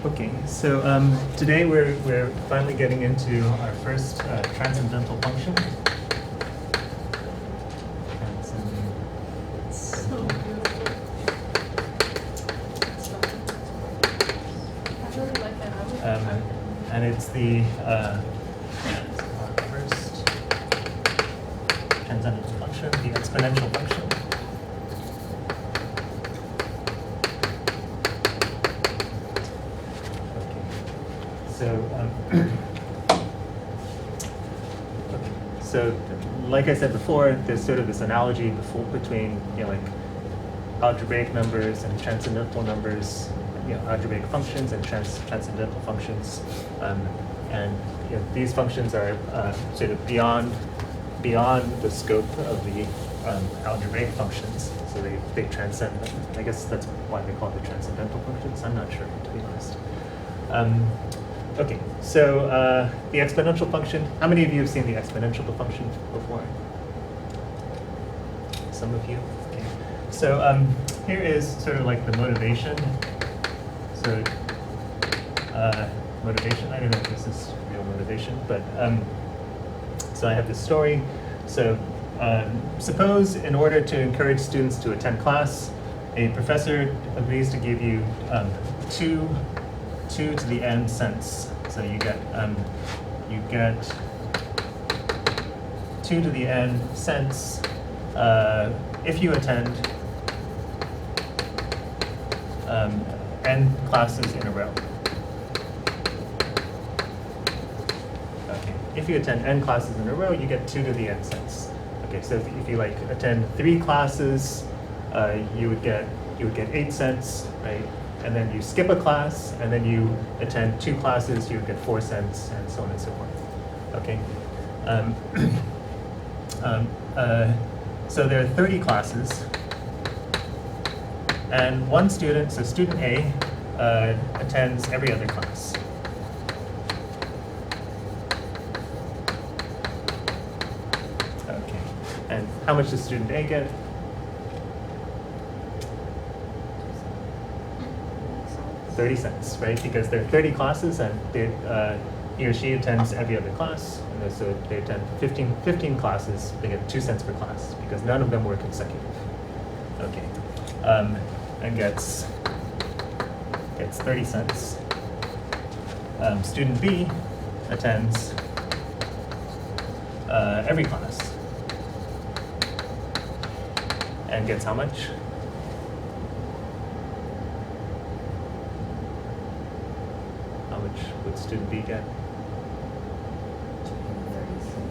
Okay, so today we're finally getting into our first transcendental function. So beautiful. I really like that. And it's the first transcendental function, the exponential function. So like I said before, there's sort of this analogy between like algebraic numbers and transcendental numbers, algebraic functions and transcendental functions, and these functions are sort of beyond the scope of the algebraic functions, so they transcend them. I guess that's why they call it the transcendental functions. I'm not sure, to be honest. Okay, so the exponential function. How many of you have seen the exponential function before? Some of you. Okay. So here is sort of like the motivation. So motivation. I don't know if this is real motivation, but so I have this story. So suppose in order to encourage students to attend class, a professor agrees to give you two to the n cents. So you get 2 to the n cents if you attend n classes in a row. Okay, if you attend n classes in a row, you get 2 to the n cents. Okay, so if you like attend 3 classes, you would get 8 cents, right? And then you skip a class, and then you attend 2 classes, you would get 4 cents, and so on and so forth. Okay. So there are 30 classes, and one student, so student A, attends every other class. Okay. And how much does student A get? 30 cents, right? Because there are 30 classes, and he or she attends every other class. And so they attend 15 classes, they get 2 cents per class, because none of them were consecutive. Okay. And gets 30 cents. Student B attends every class and gets how much? How much would student B get?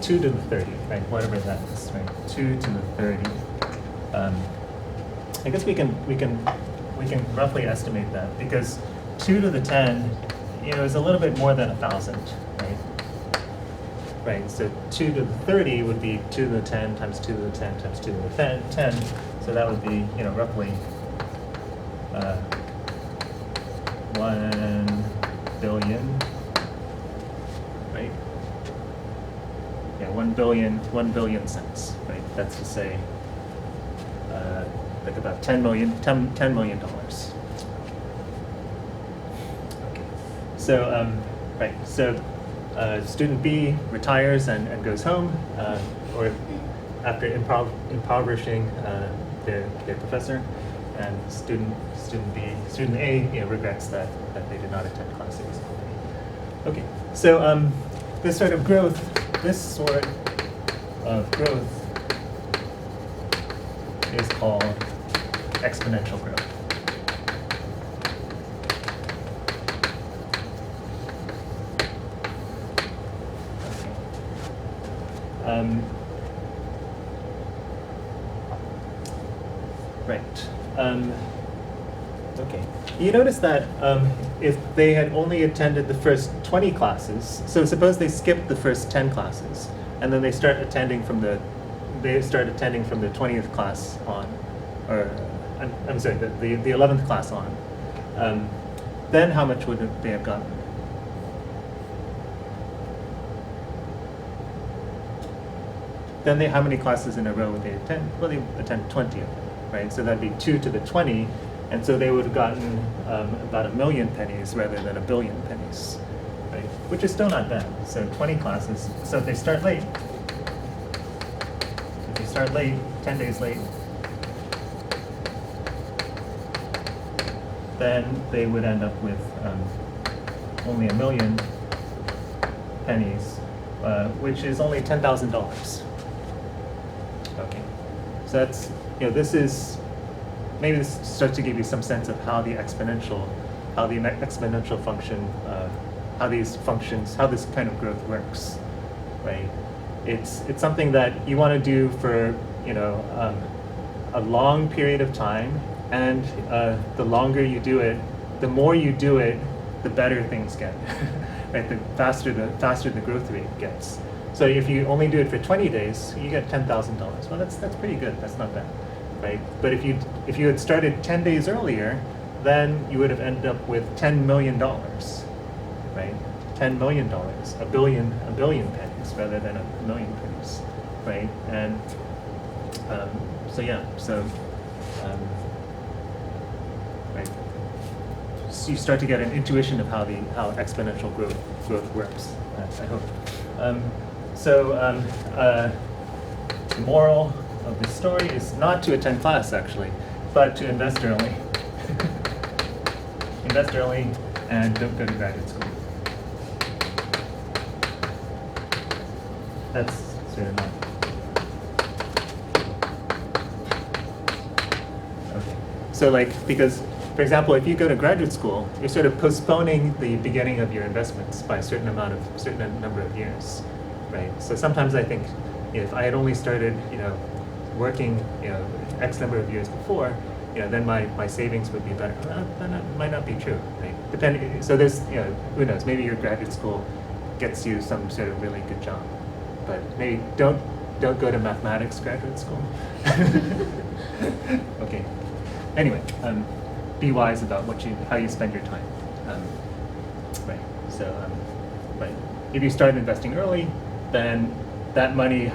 2 to the 30, right? Whatever that is, right? 2 to the 30. I guess we can roughly estimate that, because 2 to the 10, is a little bit more than 1,000, right? Right. So 2 to the 30 would be 2 to the 10 times 2 to the 10 times 2 to the 10. So that would be roughly 1 billion, right? Yeah, 1 billion cents, right? That's to say, like about $10 million. Okay. So, right. So, student B retires and goes home, or after impoverishing their professor, and student A regrets that they did not attend class. Okay, so this sort of growth is called exponential growth. Okay. Right. Okay. You notice that if they had only attended the first 20 classes, so suppose they skipped the first 10 classes, and then they start attending from the 20th class on, or I'm sorry, the 11th class on, then how much would they have gotten? Then how many classes in a row would they attend? Well, they attend 20 of them, right? So that'd be 2 to the 20 And so they would have gotten about 1 million pennies rather than 1 billion pennies, right? Which is still not bad. So 20 classes. So if they start late, 10 days late, then they would end up with only 1 million pennies, which is only $10,000. Okay, so that's, this is, maybe this starts to give you some sense of how the exponential function, how these functions, how this kind of growth works, right? It's something that you want to do for, a long period of time, and the longer you do it, the more you do it, the better things get, right? The faster the growth rate gets. So if you only do it for 20 days, you get $10,000. Well, that's pretty good. That's not bad, right? But if you had started 10 days earlier, then you would have ended up with $10 million, right? $10 million, a billion pennies rather than 1 million pennies, right? And right. So you start to get an intuition of how exponential growth works, I hope. The moral of this story is not to attend class, actually, but to invest early. Invest early and don't go to graduate school. That's sort of not. Okay. So because, for example, if you go to graduate school, you're sort of postponing the beginning of your investments by a certain number of years, right? So sometimes I think, if I had only started, working, X number of years before, then my savings would be better. That might not be true, right? Depending. So there's, who knows? Maybe your graduate school gets you some sort of really good job, but maybe don't go to mathematics graduate school. Okay. Anyway, be wise about how you spend your time. Right. So, right. If you start investing early, then that money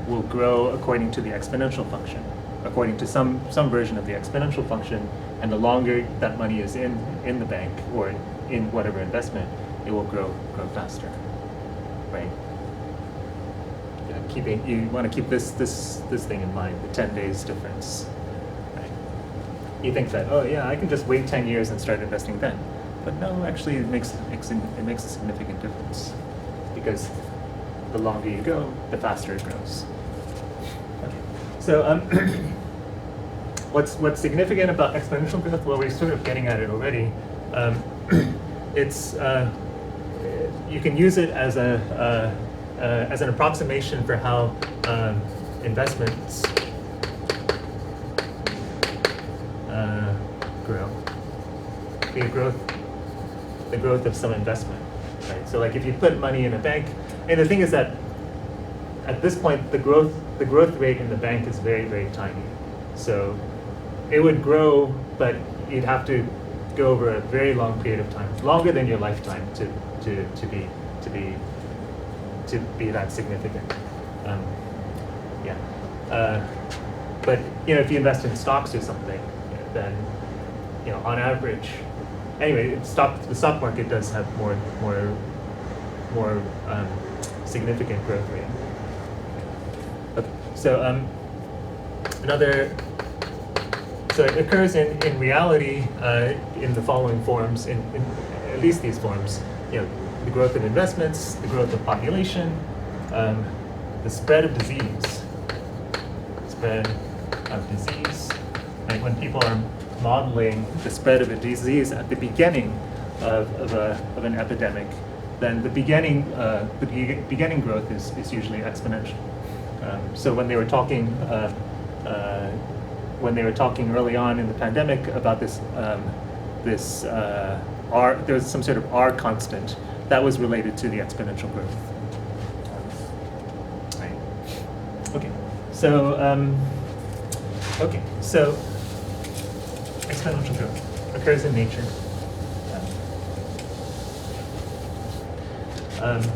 will grow according to the exponential function, according to some version of the exponential function, and the longer that money is in the bank or in whatever investment, it will grow faster, right? You want to keep this thing in mind, the 10 days difference, right? You think that, oh yeah, I can just wait 10 years and start investing then, but no, actually it makes a significant difference, because the longer you go, the faster it grows. Okay. So what's significant about exponential growth? Well, we're sort of getting at it already. It's you can use it as an approximation for how investments grow. The growth of some investment, right? So if you put money in a bank, and the thing is that at this point the growth rate in the bank is very, very tiny. So it would grow, but you'd have to go over a very long period of time, longer than your lifetime, to be that significant. But if you invest in stocks or something, then on average, anyway, the stock market does have more significant growth rate. Okay. So so it occurs in reality in the following forms, in at least these forms. The growth of investments, the growth of population, the spread of disease. Right? When people are modeling the spread of a disease at the beginning of an epidemic, then the beginning growth is usually exponential. So when they were talking early on in the pandemic about this R, there was some sort of R constant that was related to the exponential growth. Right. Okay. So exponential growth occurs in nature.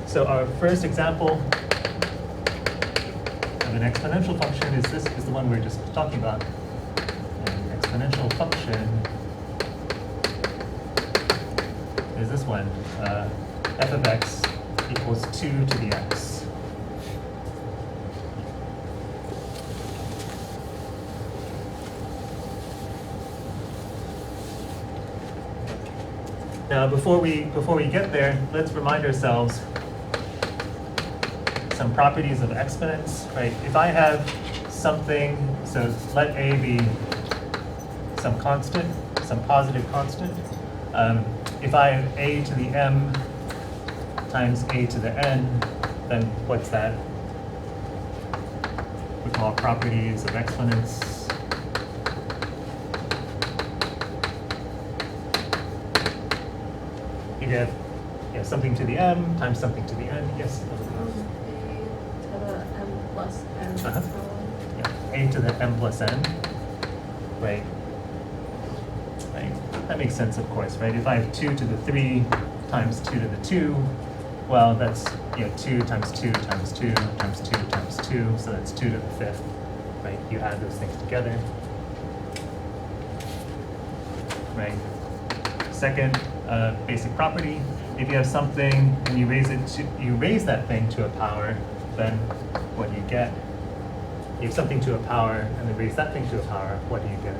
So our first example of an exponential function is the one we're just talking about. exponential function is this one, f of x equals 2 to the x. Now, before we get there, let's remind ourselves some properties of exponents, right? If I have something, so let a be some constant, some positive constant. If I have a to the m times a to the n, then what's that? We call properties of exponents. You get something to the m times something to the n. Yes? A to the m plus n. Uh-huh. Yeah, a to the m plus n. Right. Right. That makes sense, of course, right? If I have 2 to the 3 times 2 to the 2, well, that's 2 times 2 times 2 times 2 times 2, so that's 2 to the 5th, right? You add those things together, right? Second basic property: if you have something and you raise that thing to a power, then what do you get? You have something to a power and then raise that thing to a power, what do you get?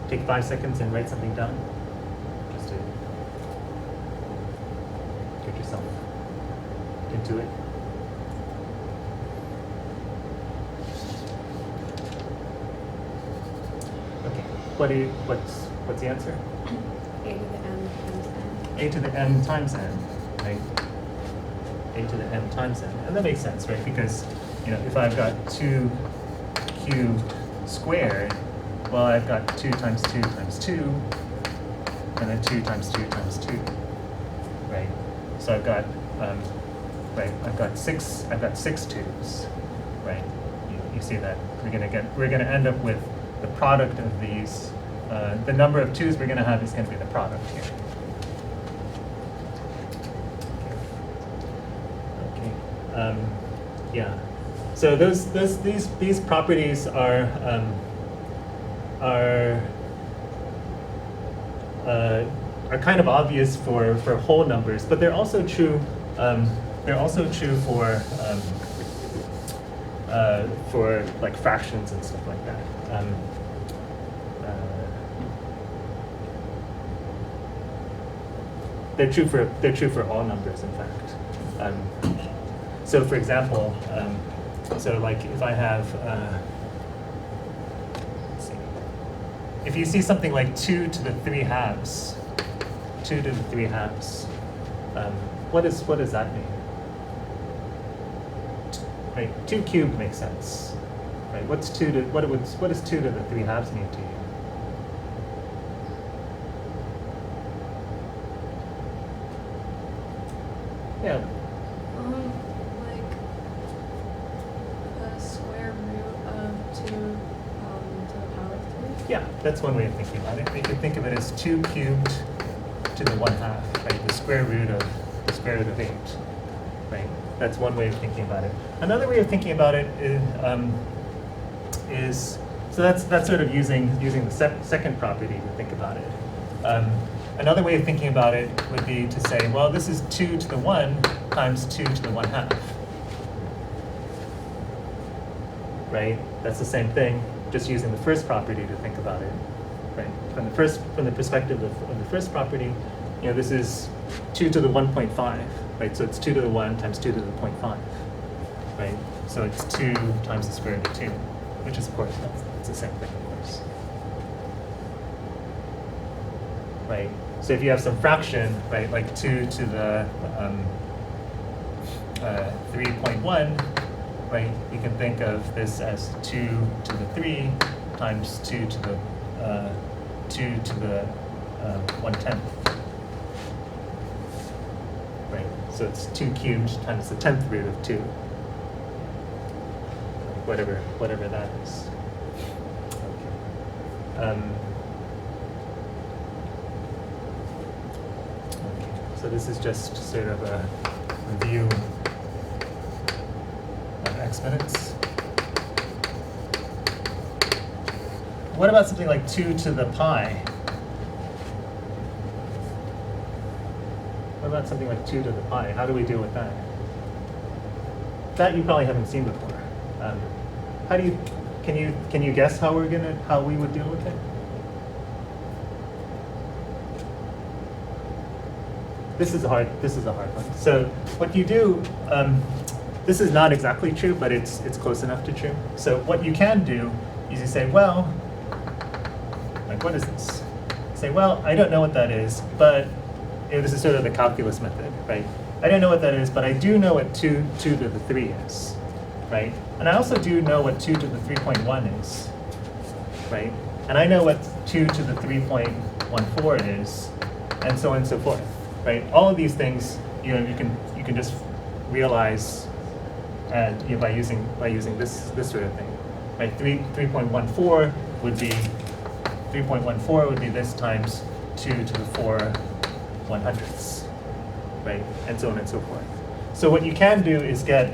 Take 5 seconds and write something down, just to get yourself into it. Okay, what's the answer? A to the m times n. A to the m times n, right? A to the m times n, and that makes sense, right? Because if I've got 2 cubed squared, well, I've got 2 times 2 times 2, and then 2 times 2 times 2, right? So I've got I've got six 2's, right? You see that we're gonna end up with the product of these. The number of 2's we're gonna have is gonna be the product here. Okay. Yeah. So these properties are kind of obvious for whole numbers, but they're also true. They're also true for like fractions and stuff like that. They're true for all numbers, in fact. So, for example, so like if I have, let's see, if you see something like 2 to the 3 halves, 2 to the 3 halves, what does that mean? Right, 2 cubed makes sense, right? What does 2 to the 3 halves mean to you? Yeah. Like the square root of 2 to the power of 3. Yeah, that's one way of thinking about it. You can think of it as 2 cubed to the 1/2, right? The square root of 8, right? That's one way of thinking about it. Another way of thinking about it is so that's sort of using the second property to think about it. Another way of thinking about it would be to say, well, this is 2 to the 1 times 2 to the 1/2, right? That's the same thing, just using the first property to think about it, right? From the perspective of the first property, this is 2 to the 1.5, right? So it's 2 to the 1 times 2 to the 0.5, right? So it's 2 times the square root of 2, which is, of course, that's the same thing, of course. Right? So if you have some fraction, right, like 2 to the 3.1, right, you can think of this as 2 to the 3 times 2 to the 1/10. Right? So it's 2 cubed times the 10th root of 2. Whatever that is. Okay. So this is just sort of a review of exponents. what about something like 2 to the pi? What about something like 2 to the pi? How do we deal with that? That you probably haven't seen before. How do you, can you guess how we would deal with it? This is a hard one. So what you do, this is not exactly true, but it's close enough to true. So what you can do is you say, well, like what is this? Say, well, I don't know what that is, but this is sort of the calculus method, right? I don't know what that is, but I do know what 2 to the 3 is, right? And I also do know what 2 to the 3.1 is, right? And I know what 2 to the 3.14 is, and so on and so forth, right? All of these things, you can just realize, and by using this sort of thing, right? 3.14 would be 3.14 would be this times 2 to the 4/100ths, right? And so on and so forth. So what you can do is get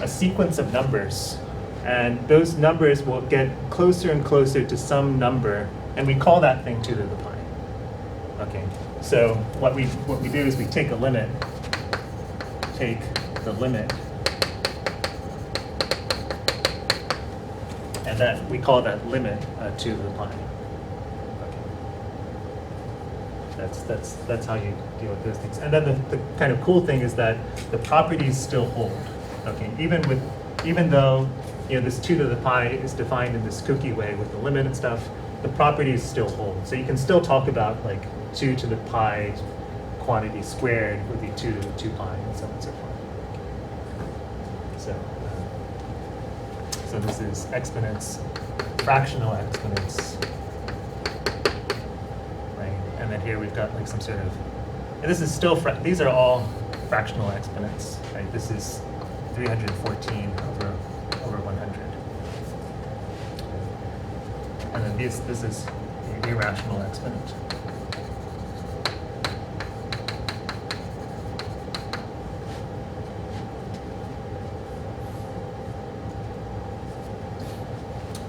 a sequence of numbers, and those numbers will get closer and closer to some number, and we call that thing 2 to the pi. Okay. So what we do is we take a limit, take the limit, and that we call that limit 2 to the pi. That's how you deal with those things. And then the kind of cool thing is that the properties still hold. Okay, even though this 2 to the pi is defined in this kooky way with the limit and stuff, the properties still hold. So you can still talk about like 2 to the pi quantity squared would be 2 to the 2 pi and so on and so forth. So this is exponents, fractional exponents. And then here we've got like some sort of, and this is still, these are all fractional exponents, right? This is 314 over 100. And then this is the irrational exponent.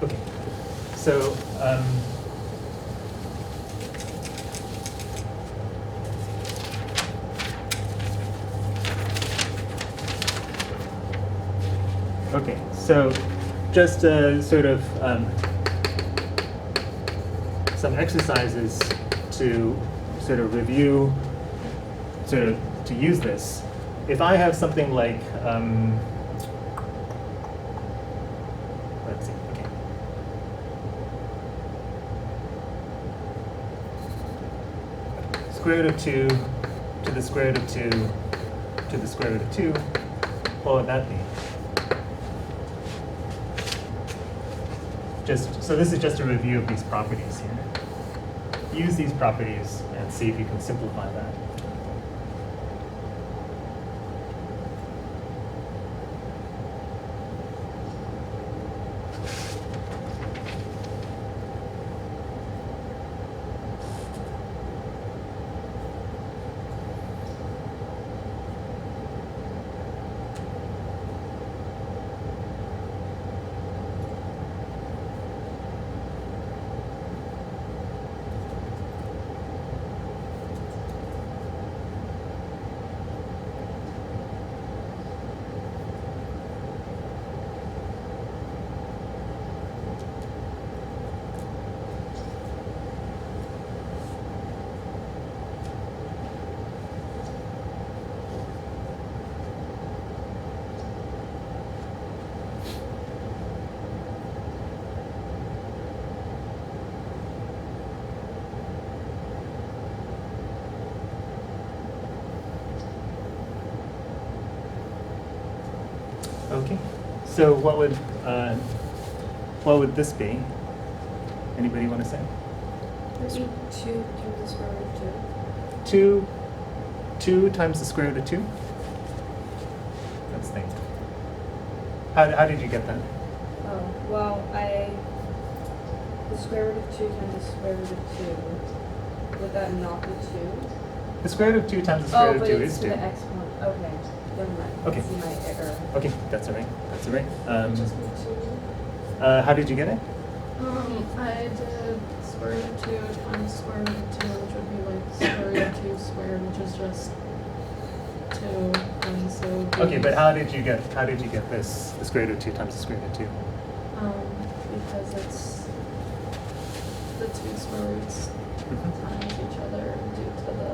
Okay, so, okay, so just sort of some exercises to sort of review, sort of to use this. If I have something like, let's see, okay. Square root of 2 to the square root of 2 to the square root of 2, what would that be? So this is just a review of these properties here. Use these properties and see if you can simplify that. Okay, so what would this be? Anybody want to say? Maybe 2 to the square root of 2. 2 times the square root of 2? Let's think. How did you get that? Oh, well, the square root of 2 times the square root of 2. Would that not be 2? The square root of 2 times the square root of 2 is 2. Oh, but it's the exponent. Okay, never mind. Okay. I see my error. Okay, that's all right. That's all right. Just be 2. How did you get it? I did square root of 2 times square root of 2, which would be like square root of 2 squared, which is just 2, and so it would be, Okay, but how did you get this, the square root of 2 times the square root of 2? because it's the 2 square roots times each other due to the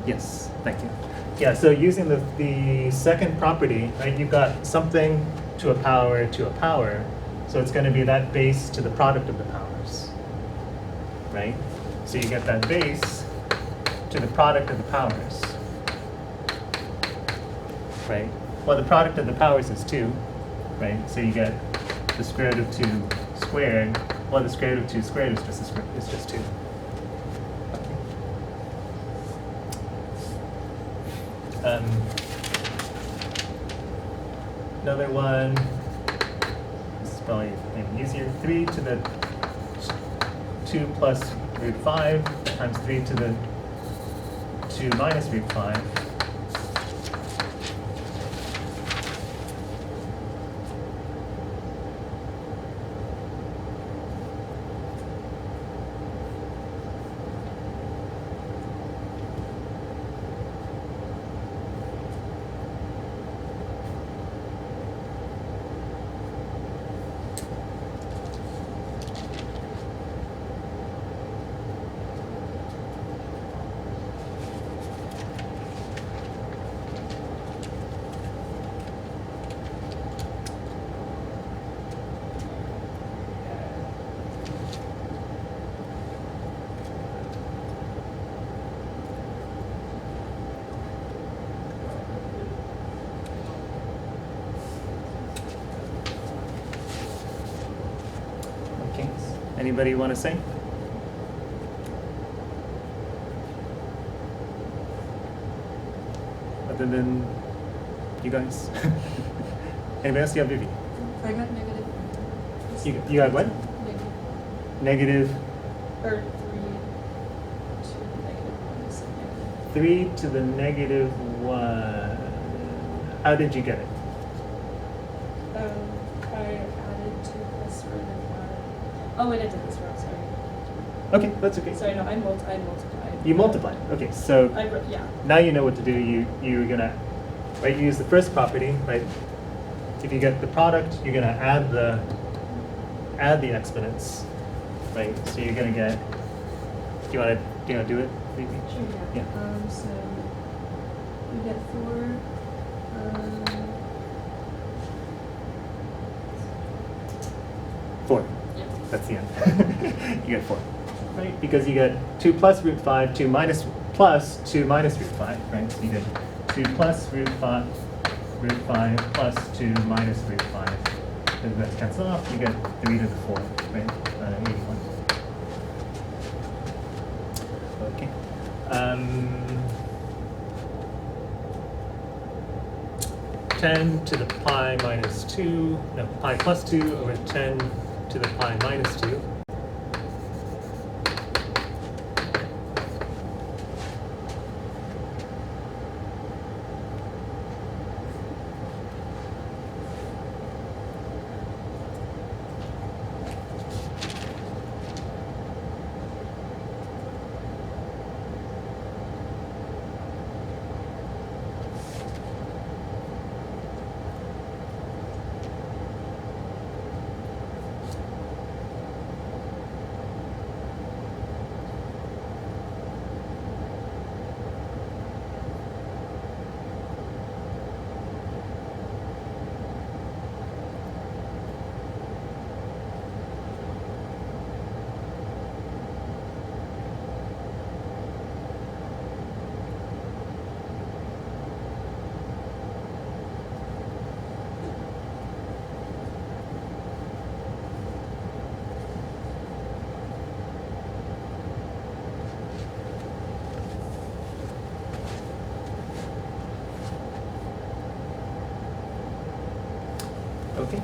Yes, thank you. Yeah, so using the second property, right, you've got something to a power, so it's going to be that base to the product of the powers, right? So you get that base to the product of the powers, right? Well, the product of the powers is 2, right? So you get the square root of 2 squared. Well, the square root of 2 squared is just 2. Another one, this is probably maybe easier, 3 to the 2 plus root 5 times 3 to the 2 minus root 5. Okay, anybody want to say? Other than you guys? Anybody else? You have Vivi? I got negative. You had what? Negative. Negative Or 3 to the negative 1 is negative. 3 to the negative 1. How did you get it? I added 2 plus root of 5. Oh, wait, I did this wrong, sorry. Okay, that's okay. Sorry, no, I multiplied. You multiplied. Okay, so Yeah. now you know what to do. You're gonna, right? You use the first property, right? If you get the product, you're gonna add the exponents, right? So you're gonna get. Do you wanna do it? Maybe? Sure, yeah. Yeah. So we get 4. 4. Yeah. That's the end. You get 4, right? Because you get 2 plus root 5, 2 minus plus 2 minus root 5, right? So you get 2 plus root 5 plus 2 minus root 5. Then the rest cancel off. You get 3 to the 4, right? 81. Okay. 10 to the pi minus 2, no, pi plus 2 over 10 to the pi minus 2. Okay.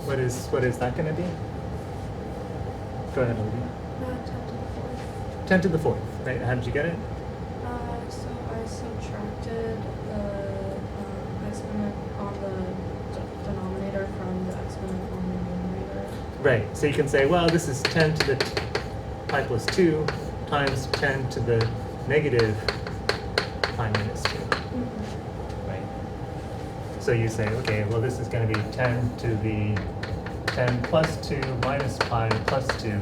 What is that going to be? Go ahead, Olivia. 10 to the 4th, right? How did you get it? So I subtracted the exponent on the denominator from the exponent on the numerator. Right, so you can say, well, this is 10 to the pi plus 2 times 10 to the negative pi minus 2, right? So you say, okay, well, this is going to be 10 to the 10 plus 2 minus pi plus 2.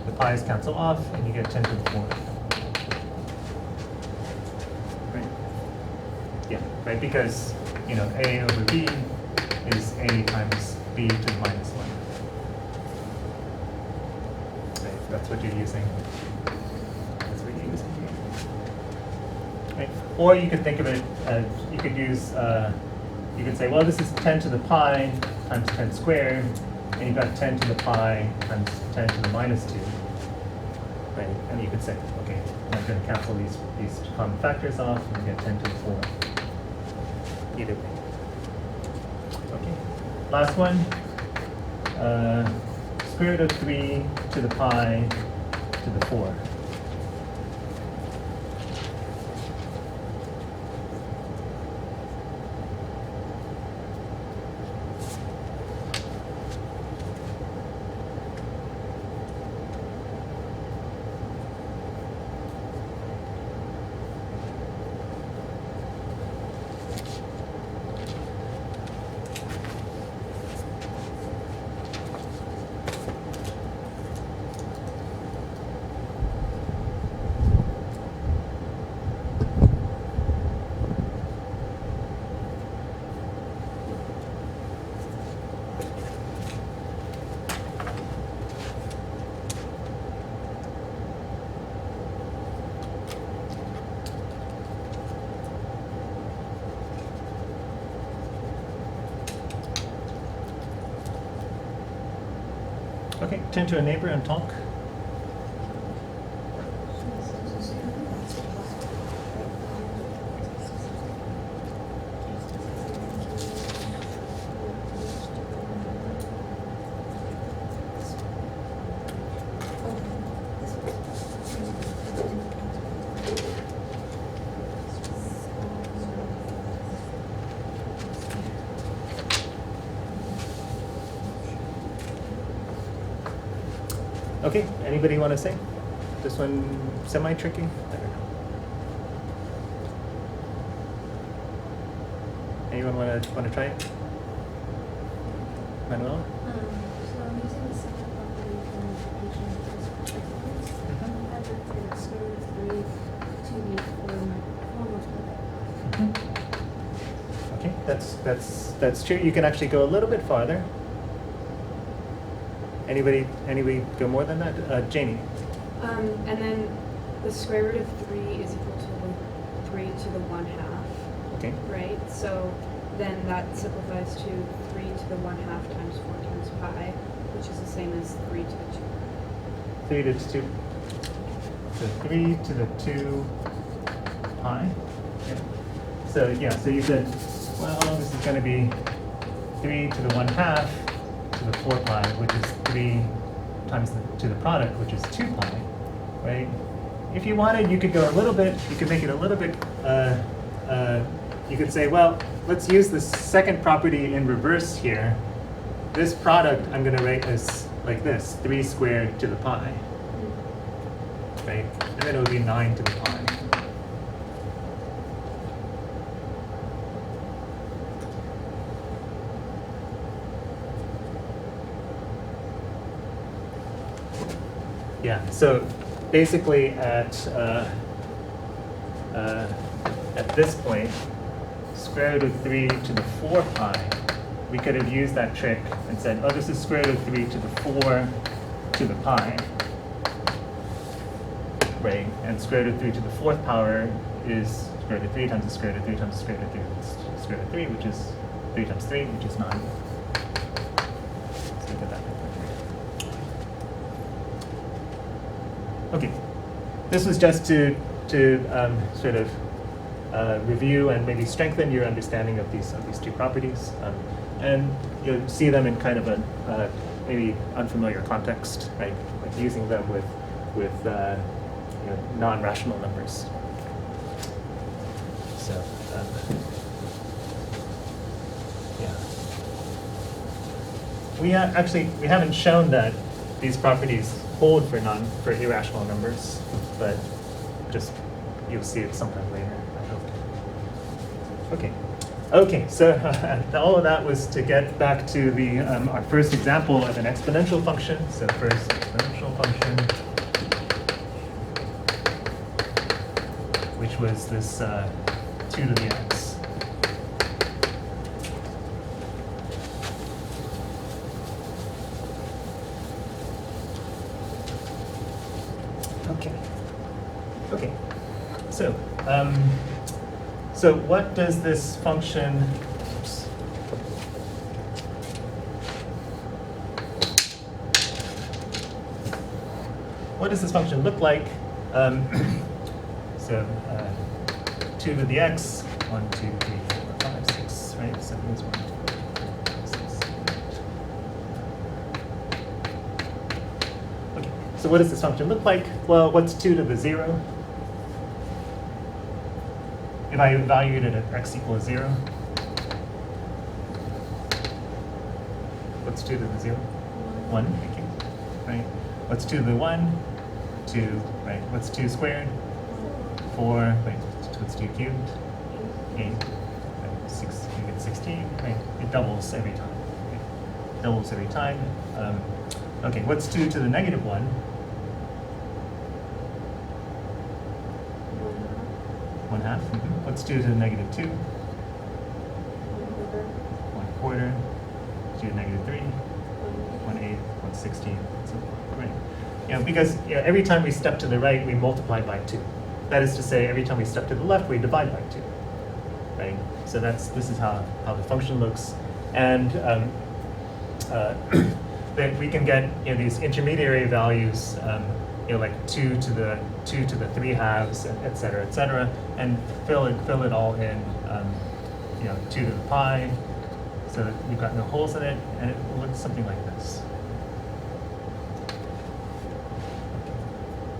The pi's cancel off, and you get 10 to the 4. Right? Yeah, right, because, you know, a over b is a times b to the minus 1. Right, that's what you're using. That's what you're using here. Right? Or you could think of it as, you could use, you could say, well, this is 10 to the pi times 10 squared, and you've got 10 to the pi times 10 to the minus 2. Right? And you could say, okay, I'm going to cancel these common factors off, and you get 10 to the 4. Either way. Okay. Last one. Square root of 3 to the pi to the 4. Okay, turn to a neighbor and talk. Okay, anybody want to say? This one semi-tricky? I don't know. Anyone want to try it? Manuela? So I'm using the second property from equation as exponents. I have the square root of 3 to be 4 multiplied by pi. Okay, that's true. You can actually go a little bit farther. Anybody go more than that? Janie? And then the square root of 3 is equal to 3 to the 1/2, Okay. right? So then that simplifies to 3 to the 1/2 times 4 times pi, which is the same as 3 to the 2. 3 to the 2. So 3 to the 2 pi. Yeah. So yeah, so you said, well, this is going to be 3 to the 1/2 to the 4 pi, which is 3 times to the product, which is 2 pi, right? If you wanted, you could go a little bit, you could make it a little bit, you could say, well, let's use the second property in reverse here. This product I'm going to write as like this, 3 squared to the pi, right? And then it would be 9 to the pi. Yeah, so basically at this point, square root of 3 to the 4 pi, we could have used that trick and said, oh, this is square root of 3 to the 4 to the pi, right? And square root of 3 to the 4th power is square root of 3 times the square root of 3 times the square root of 3, square root of 3, which is 3 times 3, which is 9. Let's look at that. Okay, this was just to sort of review and maybe strengthen your understanding of these two properties, and you'll see them in kind of a maybe unfamiliar context, right? Like using them with non-rational numbers. So yeah. we haven't shown that these properties hold for irrational numbers, but just you'll see it sometime later, I hope. Okay, so all of that was to get back to the our first example of an exponential function. So first exponential function, which was this 2 to the x. Okay. So what does this function? Oops. What does this function look like? So 2 to the x, 1, 2, 3, 4, 5, 6, right? So here's 1, 2, 3, 6, 7, 8. Okay. So what does this function look like? Well, what's 2 to the 0? If I evaluate it at x equals 0, what's 2 to the 0? 1, thank you. Right? What's 2 to the 1? 2, right? What's 2 squared? 4, right? What's 2 cubed? 8, right? 6, you get 16, right? It doubles every time. Okay. Doubles every time. Okay, what's 2 to the negative 1? 1/2. Mm-hmm. What's 2 to the negative 2? 1/4. 2 to negative 3? 1/8. 1/16. So, right. Because every time we step to the right, we multiply by 2. That is to say, every time we step to the left, we divide by 2. Right. So this is how the function looks, and that we can get these intermediary values. Like 2 to the 3/2, et cetera, and fill it all in, 2 to the pi, so that you've got no holes in it, and it looks something like this.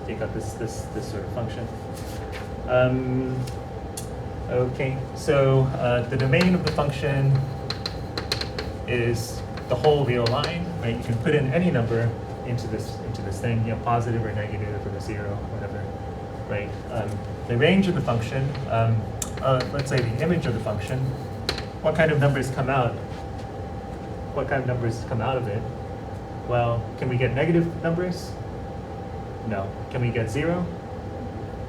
So you got this sort of function. Okay, so the domain of the function is the whole real line, right? You can put in any number into this thing, positive or negative or 0, whatever, right? The range of the function, let's say the image of the function, what kind of numbers come out? What kind of numbers come out of it? Well, can we get negative numbers? No. Can we get 0?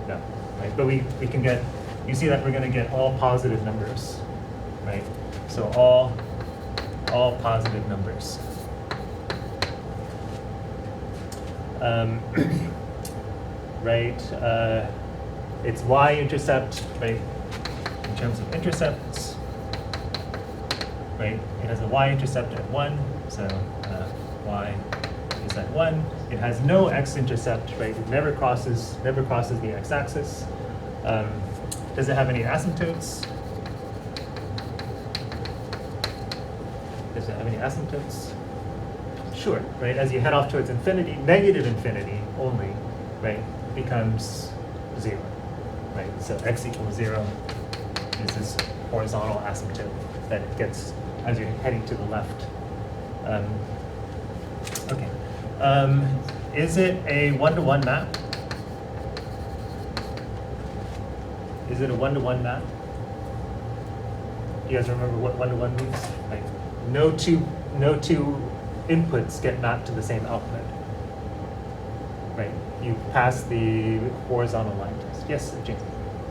No, right? But we can get, you see that we're going to get all positive numbers, right? So all positive numbers. Right, it's y-intercept, right, in terms of intercepts, right, it has a y-intercept at 1, so y is at 1. It has no x-intercept, right, it never crosses the x-axis. Does it have any asymptotes? Does it have any asymptotes? Sure, right, as you head off towards infinity, negative infinity only, right, becomes 0, right? So x equals 0 is this horizontal asymptote that it gets as you're heading to the left. Okay, is it a one-to-one map? Is it a one-to-one map? You guys remember what one-to-one means? Like no two inputs get mapped to the same output, right? You pass the horizontal line test. Yes, James?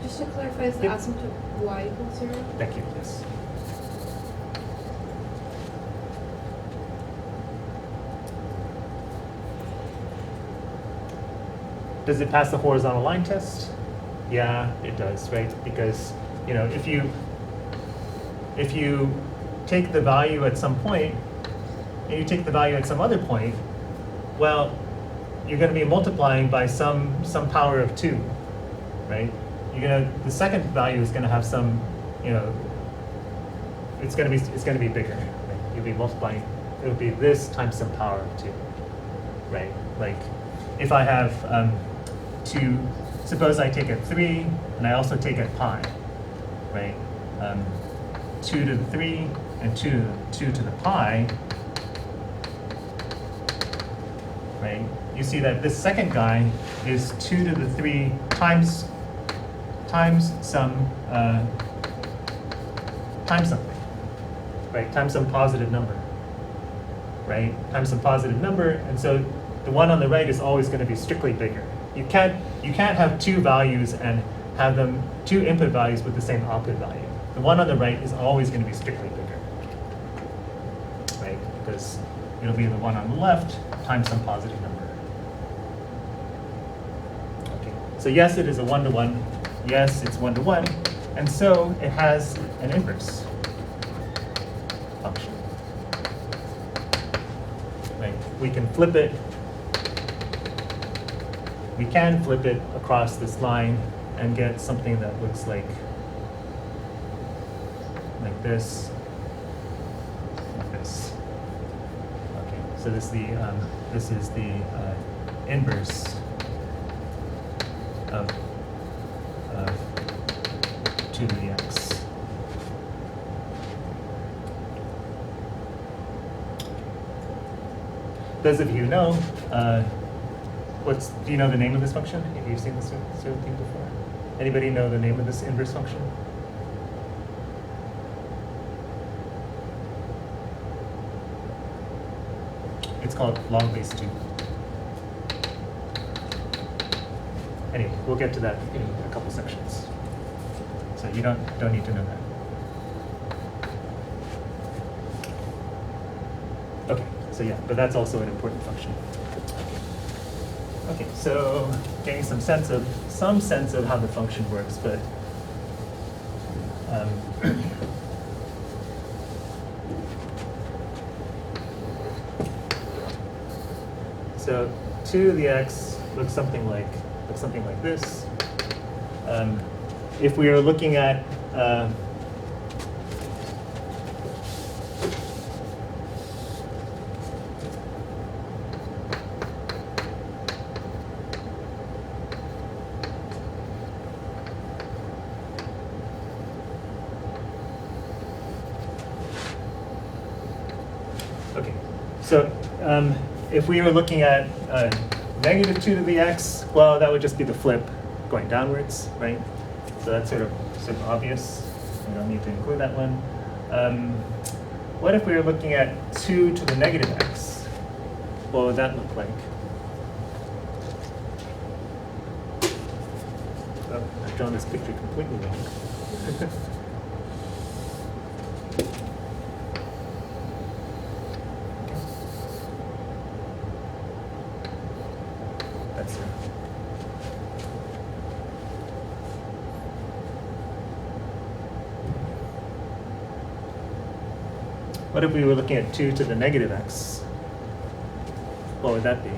Just to clarify, is the Yep. asymptote y equals 0? Thank you, yes. Does it pass the horizontal line test? Yeah, it does, right? Because, if you take the value at some point, and you take the value at some other point, well, you're going to be multiplying by some power of 2, right? The second value is going to have some, it's going to be bigger. Right? You'll be multiplying. It would be this times some power of 2, right? Like if I have 2, suppose I take a 3 and I also take a pi, right? 2 to the 3 and 2 to the pi. right? You see that this second guy is 2 to the 3 times some times something, right? Times some positive number, right? Times some positive number, and so the one on the right is always going to be strictly bigger. You can't have two values and have them two input values with the same output value. The one on the right is always going to be strictly bigger, right? Because it'll be the one on the left times some positive number. Okay. So yes, it is a one-to-one. Yes, it's one-to-one, and so it has an inverse function. Right? We can flip it. We can flip it across this line and get something that looks like this, like this. Okay, so this is the inverse of 2 to the x. Those of you who know, do you know the name of this function? Have you seen this sort of thing before? Anybody know the name of this inverse function? It's called log base 2. Anyway, we'll get to that in a couple sections. So you don't need to know that. Okay, so yeah, but that's also an important function. Okay, so getting some sense of how the function works, but so 2 to the x looks something like this. If we are looking at okay, so if we were looking at negative 2 to the x, well, that would just be the flip going downwards, right? So that's sort of obvious. We don't need to include that one. What if we were looking at 2 to the negative x? What would that look like? Oh, I've drawn this picture completely wrong. That's What if we were looking at 2 to the negative x? What would that be?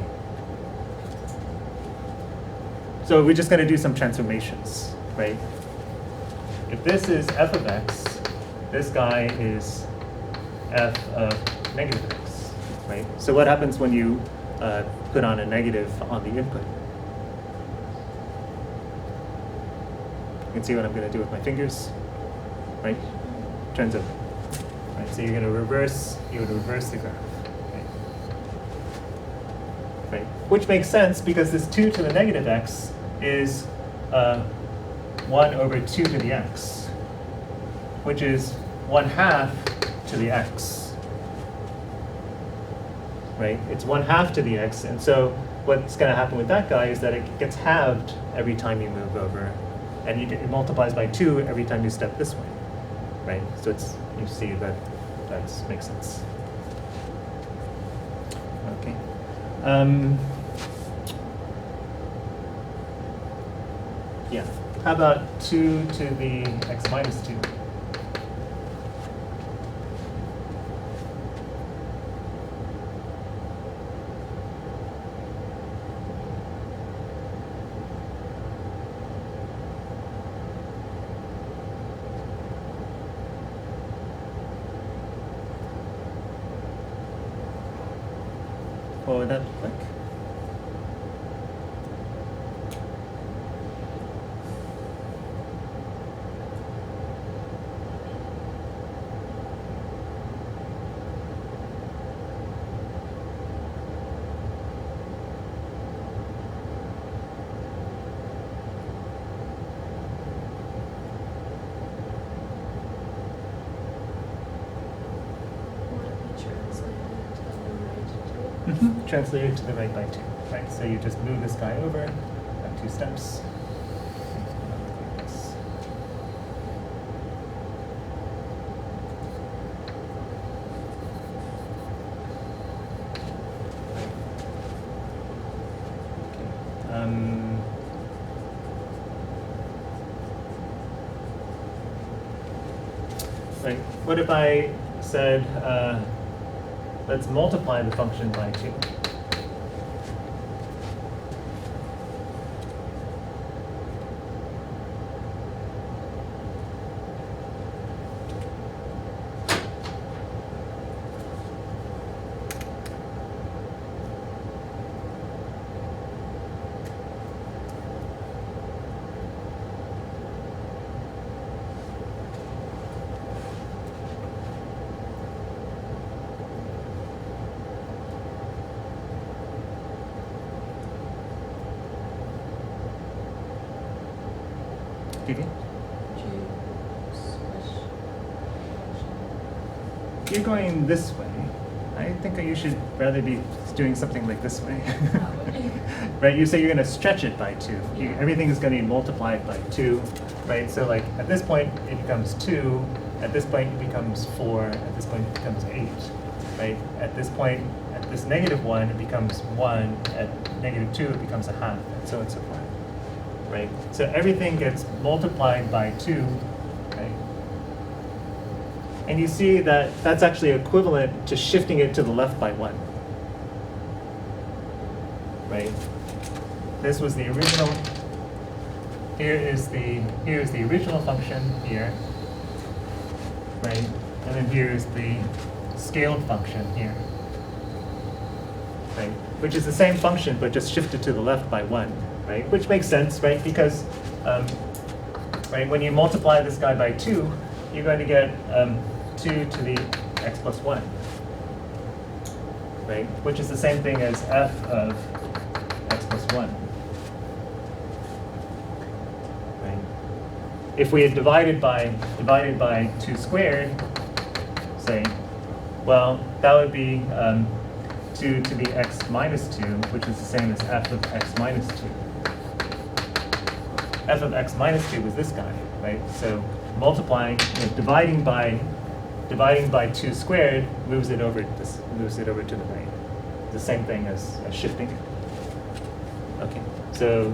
So we're just going to do some transformations, right? If this is f of x, this guy is f of negative x, right? So what happens when you put on a negative on the input? You can see what I'm going to do with my fingers, right? Turns over. Right, so you're going to reverse the graph, right? Which makes sense because this 2 to the negative x is 1 over 2 to the x, which is 1/2 to the x, right? It's 1/2 to the x, and so what's going to happen with that guy is that it gets halved every time you move over, and it multiplies by 2 every time you step this way, right? So you see that makes sense. Okay. Yeah. How about 2 to the x minus 2? What would that look like? translated to the right by 2, right? So you just move this guy over, have 2 steps. Like this. Right. What if I said, let's multiply the function by 2? Vivi? You're going this way. I think that you should rather be doing something like this way. Right? You say you're going to stretch it by 2. Everything is going to be multiplied by 2, right? So like at this point it becomes 2. At this point it becomes 4. At this point it becomes 8, right? At this point, at this -1, it becomes 1. At -2, it becomes 1/2, and so on and so forth. Right? So everything gets multiplied by 2, right? And you see that that's actually equivalent to shifting it to the left by 1. Right? This was the original. Here is the original function here. Right? And then here is the scaled function here. Right? Which is the same function but just shifted to the left by 1. Right? Which makes sense, right? Because right, when you multiply this guy by 2, you're going to get 2 to the x plus 1. Right? Which is the same thing as f of x plus 1. Right? If we had divided by 2 squared, say, well, that would be 2 to the x minus 2, which is the same as f of x minus 2. F of x minus 2 was this guy, right? So multiplying, dividing by 2 squared moves it over to the right. The same thing as shifting. Okay, so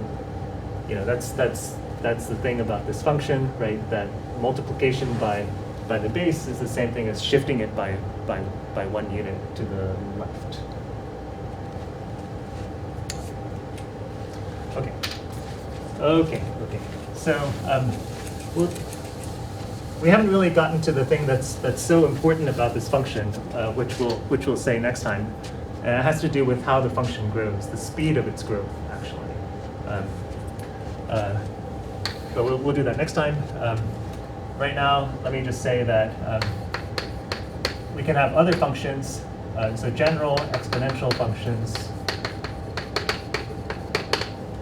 that's the thing about this function, right? That multiplication by the base is the same thing as shifting it by 1 unit to the left. Okay. So we haven't really gotten to the thing that's so important about this function, which we'll say next time. And it has to do with how the function grows, the speed of its growth, actually. But we'll do that next time. Right now, let me just say that we can have other functions. So general exponential functions.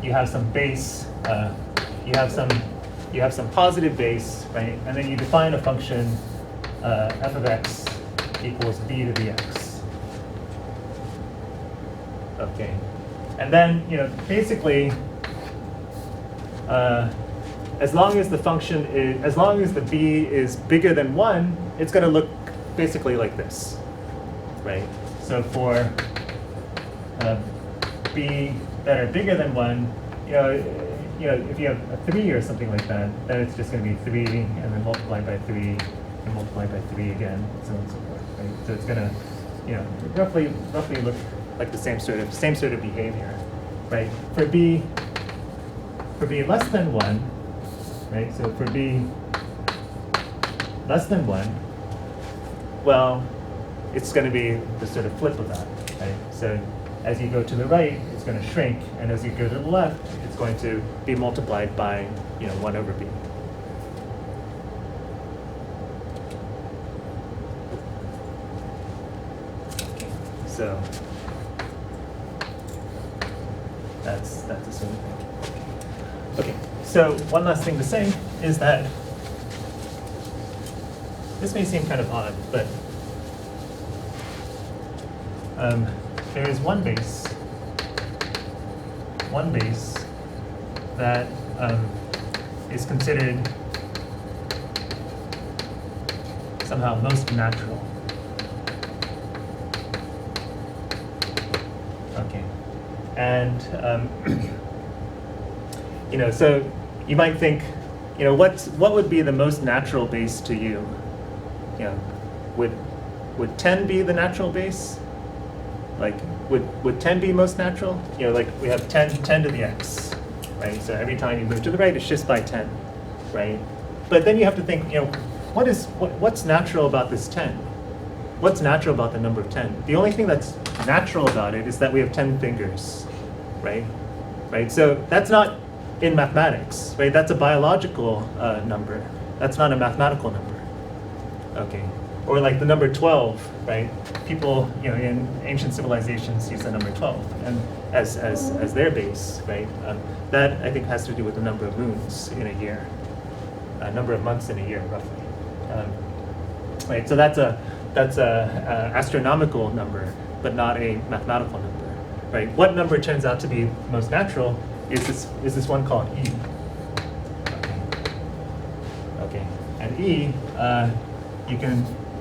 You have some base. You have some positive base, right? And then you define a function, f of x equals b to the x. Okay, and then basically, as long as the function is, as long as the b is bigger than 1, it's going to look basically like this, right? So for b that are bigger than 1, if you have a 3 or something like that, then it's just going to be 3 and then multiplied by 3 and multiplied by 3 again, so on and so forth, right? So it's going to, roughly look like the same sort of behavior, right? For b less than 1, right? So for b less than 1, well, it's going to be the sort of flip of that, right? So as you go to the right, it's going to shrink, and as you go to the left, it's going to be multiplied by 1 over b. So that's the sort of thing. Okay, so one last thing to say is that this may seem kind of odd, but there is one base that is considered somehow most natural. Okay, and so you might think, what would be the most natural base to you? Would 10 be the natural base? Like, would 10 be most natural? Like we have 10 to the x, right? So every time you move to the right, it's just by 10, right? But then you have to think, what's natural about this 10? What's natural about the number 10? The only thing that's natural about it is that we have 10 fingers, right? Right. So that's not in mathematics, right? That's a biological number. That's not a mathematical number. Okay. Or like the number 12, right? People, in ancient civilizations use the number 12 and as their base, right? That I think has to do with the number of moons in a year, number of months in a year, roughly. Right. So that's a astronomical number, but not a mathematical number, right? What number turns out to be most natural is this one called E. Okay. And E,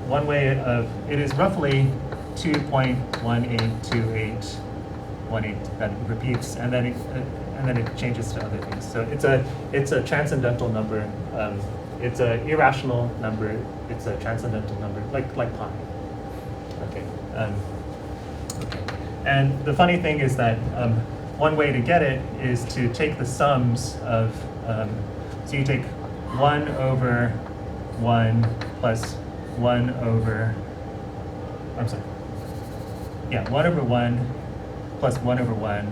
one way of it is roughly 2.182818. That repeats, and then it changes to other things. So it's a transcendental number. It's an irrational number. It's a transcendental number, like pi. Okay. Okay. And the funny thing is that one way to get it is to take the sums of. So you take 1 over 1 plus 1 over. I'm sorry. Yeah, 1 over 1 plus 1 over 1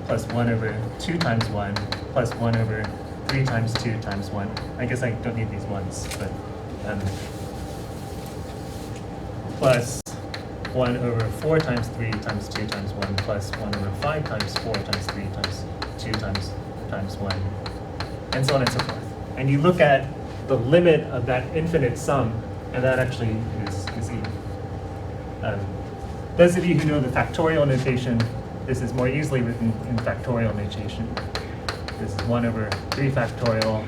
plus 1 over 2 times 1 plus 1 over 3 times 2 times 1. I guess I don't need these ones, but plus 1 over 4 times 3 times 2 times 1 plus 1 over 5 times 4 times 3 times 2 times 1, and so on and so forth. And you look at the limit of that infinite sum, and that actually is E. Those of you who know the factorial notation, this is more easily written in factorial notation. This is 1 over 3 factorial,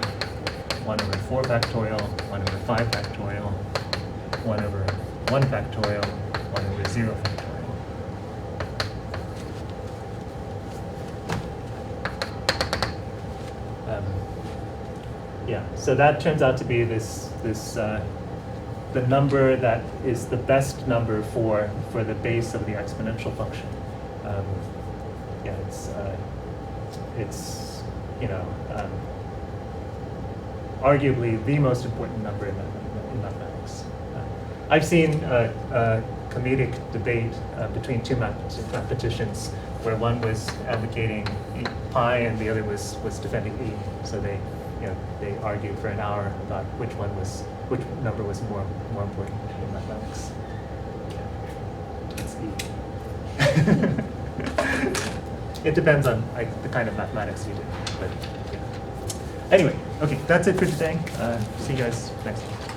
1 over 4 factorial, 1 over 5 factorial, 1 over 1 factorial, 1 over 0 factorial. Yeah, so that turns out to be the number that is the best number for the base of the exponential function. Yeah, it's arguably the most important number in mathematics. I've seen a comedic debate between two mathematicians where one was advocating pi and the other was defending E. So they argued for an hour about which number was more important in mathematics. It's E. It depends on the kind of mathematics you do. But yeah. Anyway, okay, that's it for today. See you guys next time.